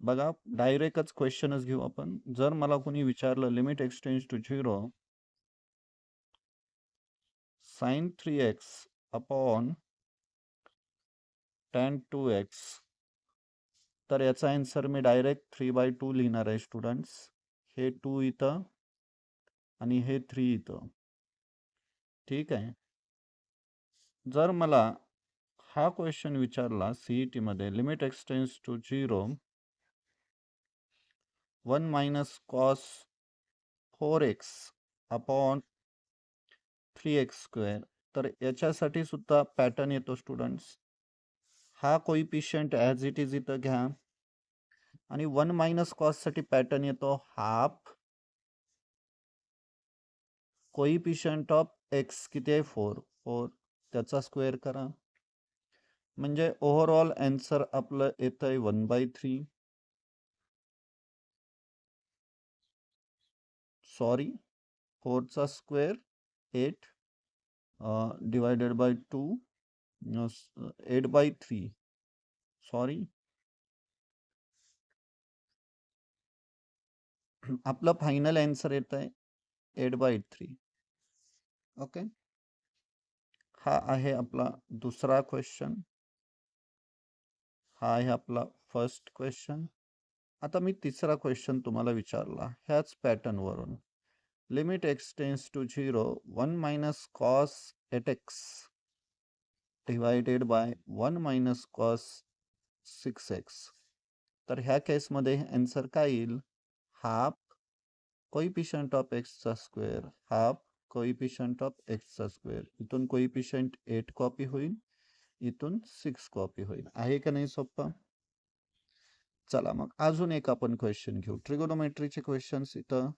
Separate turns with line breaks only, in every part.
बघा डायरेक्टच क्वेश्चनच घेऊ आपण. जर मला कोणी विचारलं limit extends to 0 sin 3x upon tan 2x, तर याचा आन्सर मी डायरेक्ट 3/2 लिहिणार आहे स्टुडंट्स. हे 2 इथं आणि हे 3 इथं. ठीक आहे. जर मला हा क्वेश्चन विचारला सीईटी मध्ये limit extends to 0 1 minus cos 4x upon 3x square, तर याच्यासाठी सुद्धा पॅटर्न येतो स्टुडंट्स. हा कोइफिशियंट ॲज इट इज इथं घ्या आणि 1 मायनस कॉस साठी पॅटर्न येतो हाफ कोइफिशियंट ऑफ एक्स किती आहे 4 त्याचा स्क्वेअर करा, म्हणजे ओव्हरऑल आन्सर आपलं येतंय 1/3. सॉरी 4चा स्क्वेअर 8 डिवायडेड बाय 2 8/3. सॉरी आपलं फायनल आन्सर येत आहे 8/3. ओके, हा आहे आपला दुसरा क्वेश्चन. हा आहे आपला फर्स्ट क्वेश्चन. आता मी तिसरा क्वेश्चन तुम्हाला विचारला ह्याच पॅटर्न वरून. Limit extends to 0 1 minus cos 8x divided by 1 minus cos 6x, तर ह्या केसमध्ये आन्सर काय येईल? हाफ कोइफिशियंट ऑफ एक्सचा स्क्वेअर हाफ कोइफिशियंट ऑफ एक्सचा स्क्वेअर. इथून कोइफिशियंट 8 कॉपी होईल, इथून 6 कॉपी होईल. आहे का नाही सोपं? चला मग अजून एक आपण क्वेश्चन घेऊ. ट्रिगोनोमेट्रीचे क्वेश्चन्स इथं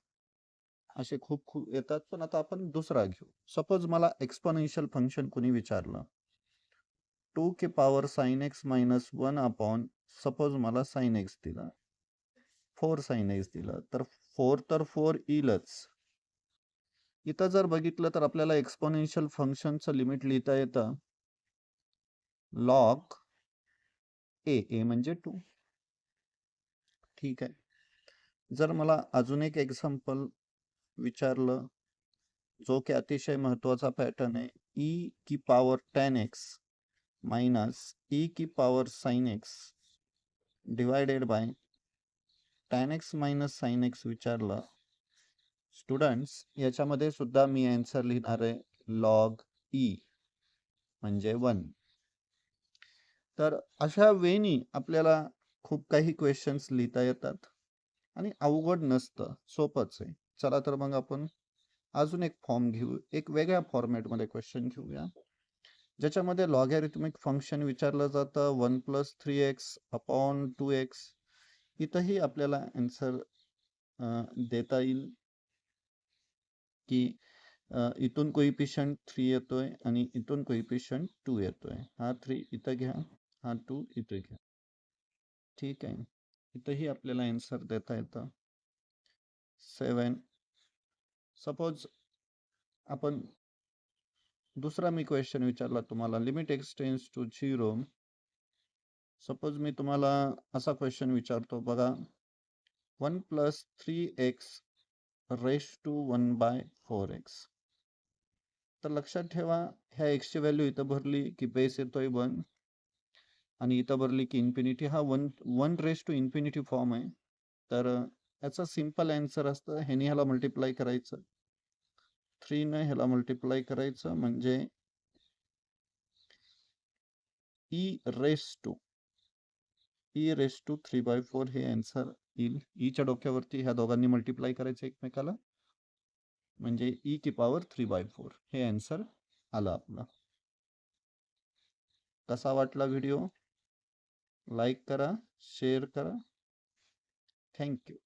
असे खूप खूप येतात, पण आता आपण दुसरा घेऊ. सपोज मला एक्सपोनेन्शियल फंक्शन कोणी विचारलं 2 की power sine x minus 1 upon, suppose मला साइन एक्स दिला 4 साइन एक्स दिलं, तर 4 येईलच. इथं जर बघितलं तर आपल्याला एक्सपोनेन्शियल फंक्शनचं लिमिट लिहिता येतं लॉग ए म्हणजे 2. ठीक आहे. जर मला अजून एक एक्झाम्पल विचारलं जो की अतिशय महत्वाचा पॅटर्न आहे, ई की power tan x minus e की power sin x divided by tan x minus sin x विचारलं स्टुडंट्स, याच्यामध्ये सुद्धा मी आन्सर लिहिणार आहे लॉग ई म्हणजे 1. तर अशा वेनी आपल्याला खूप काही क्वेश्चन्स लिहिता येतात आणि अवघड नसतं, सोपंच आहे. चला तर मग आपण अजून एक फॉर्म घेऊ, एक वेगळ्या फॉर्मॅटमध्ये क्वेश्चन घेऊया ज्याच्यामध्ये लॉगॅरिथमिक फंक्शन विचारलं जातं 1 + 3x अपॉन 2x. इथंही आपल्याला आन्सर देता येईल की इथून कोइफिशियंट 3 येतोय आणि इथून कोइफिशियंट 2 येतोय. हा 3 इथं घ्या, हा 2 इथं घ्या. ठीक आहे, इथंही आपल्याला आन्सर देता येतं 7. सपोज आपण दुसरा मी क्वेश्चन विचारला तुम्हाला लिमिट एक्सटेंड्स टू 0. सपोज मी तुम्हाला असा क्वेश्चन विचारतो बघा 1 + 3x रेस टू 1/4x. तर लक्षात ठेवा ह्या एक्सची व्हॅल्यू इथं भरली की बेस येतोय 1 आणि इथं भरली की इन्फिनिटी. हा 1 रेस टू इन्फिनिटी फॉर्म आहे. तर याचा सिंपल आन्सर असतं ह्याने ह्याला मल्टिप्लाय करायचं, 3 ने ह्याला मल्टिप्लाय करायचं, म्हणजे ई रेस टू 3/4 हे आन्सर येईल. ईच्या डोक्यावरती ह्या दोघांनी मल्टिप्लाय करायचं एकमेकाला, म्हणजे ई की पॉवर 3/4 हे आन्सर आलं आपलं. कसा वाटला व्हिडिओ? लाईक करा, शेअर करा. थँक्यू.